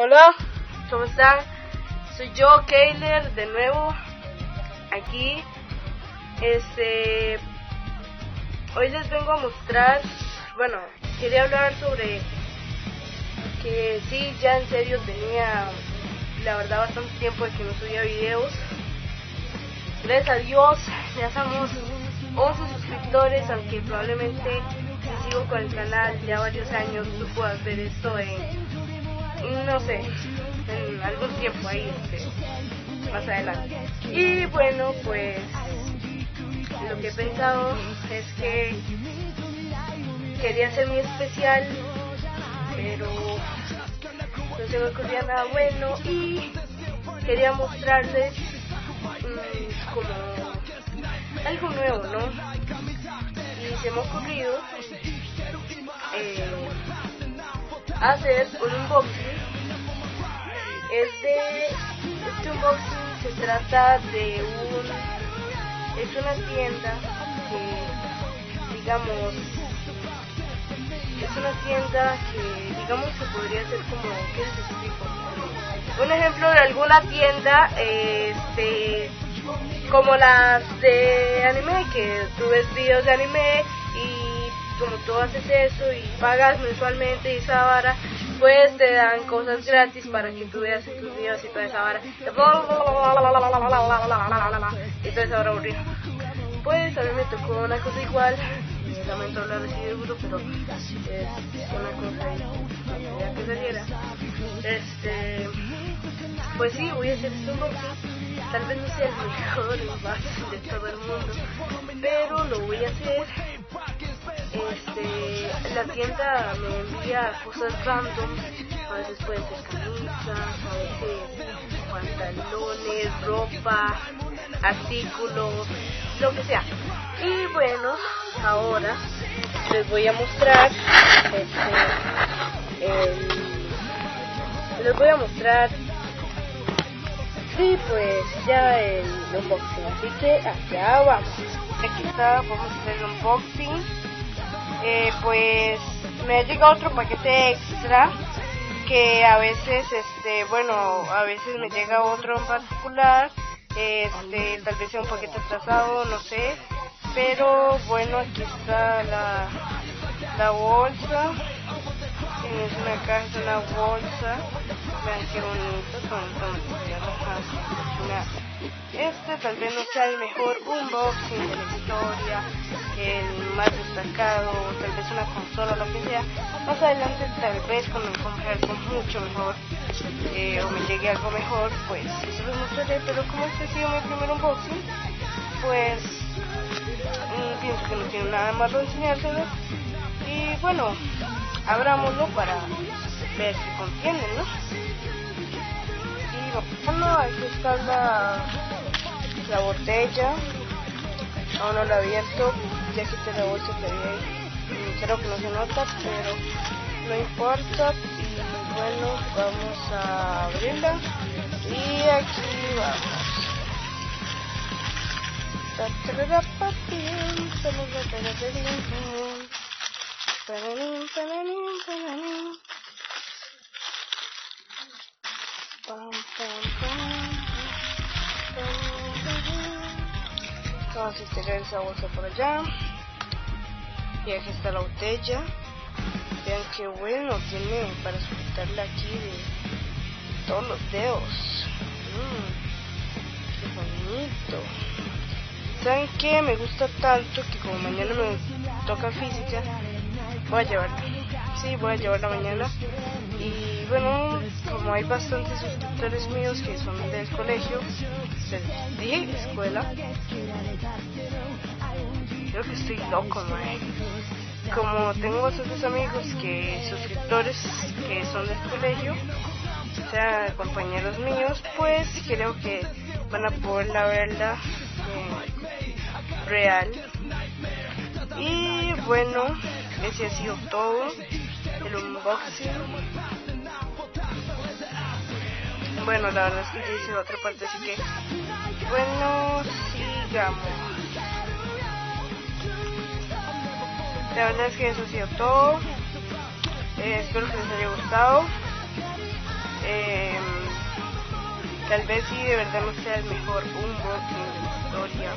Hola, ¿cómo están? Soy yo, Kayler, de nuevo aquí. Hoy les vengo a mostrar, quería hablar sobre que sí, ya en serio tenía, la verdad, bastante tiempo de que no subía videos. Gracias a Dios, ya somos 11 suscriptores, aunque probablemente si sigo con el canal ya varios años tú puedas ver esto no sé, en algún tiempo ahí, más adelante. Y bueno, pues lo que he pensado es que quería hacer mi especial, pero no se me ocurría nada bueno y quería mostrarles como algo nuevo, ¿no? Y se me ha ocurrido hacer un unboxing. Este unboxing se trata de es una tienda que digamos se podría hacer como, ¿qué les explico? Un ejemplo de alguna tienda como las de anime, que tú ves videos de anime y como tú haces eso y pagas mensualmente y esa vara, pues te dan cosas gratis para que tú veas tus videos y toda esa vara y toda esa vara aburrida. Pues a mí me tocó una cosa igual, lamento hablar así de duro, pero es una cosa ya que saliera. Pues sí, voy a hacer este unboxing. Tal vez no sea el mejor unboxing de todo el mundo, pero lo voy a hacer. La tienda me envía cosas random, a veces pueden ser camisas, a veces pantalones, ropa, artículos, lo que sea. Y bueno, ahora les voy a mostrar pues ya el unboxing, así que allá vamos. Aquí está, vamos a hacer el unboxing. Pues me ha llegado otro paquete extra, que a veces a veces me llega otro en particular, tal vez sea un paquete atrasado, no sé, pero bueno, aquí está la bolsa. Es una caja, es una bolsa. Vean qué bonito, tal vez no sea el mejor unboxing de la historia, el más destacado, tal vez una consola, lo que sea. Más adelante, tal vez cuando me compre algo mucho mejor, o me llegue algo mejor, pues eso lo mostraré. Pero como este ha sido mi primer unboxing, pues pienso que no tiene nada malo de enseñárselo. Y bueno, abrámoslo para ver qué contiene, ¿no? Y bueno, aquí está la botella. Aún no la he abierto, ya quité la bolsa que había ahí. Creo que no se nota, pero no importa. Y bueno, vamos a abrirla. Y aquí vamos. Vamos a estirar esa bolsa por allá. Y aquí está la botella. Vean qué bueno, tiene para sujetarla aquí de todos los dedos. Qué bonito. ¿Saben qué? Me gusta tanto que como mañana me toca física, voy a llevarla. Sí, voy a llevarla mañana. Y bueno, como hay bastantes suscriptores míos que son del colegio, de escuela, creo que estoy loco, mae. Como tengo bastantes amigos suscriptores que son del colegio, o sea, compañeros míos, pues creo que van a poder verla real. Y bueno, ese ha sido todo el unboxing. Bueno, la verdad es que yo hice otra parte, así que bueno, sigamos. La verdad es que eso ha sido todo. Espero que les haya gustado. Tal vez sí de verdad no sea el mejor unboxing de la historia.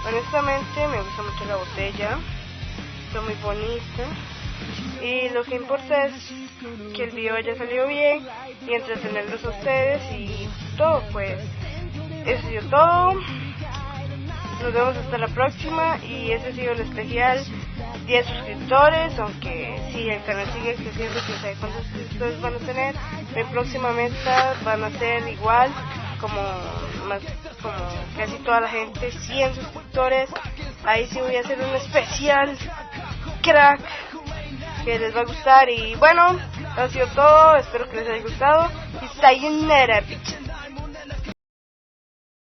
Honestamente me gusta mucho la botella, está muy bonita. Y lo que importa es que el video haya salido bien y entretenerlos a ustedes y todo, pues eso ha sido todo. Nos vemos hasta la próxima y ese ha sido el especial 10 suscriptores, aunque sí, el canal sigue creciendo, que sabe cuántos suscriptores van a tener. Mi próxima meta van a ser igual, como casi toda la gente, 100 suscriptores. Ahí sí voy a hacer un especial crack que les va a gustar. Y bueno, ha sido todo, espero que les haya gustado y sayonara, bitches.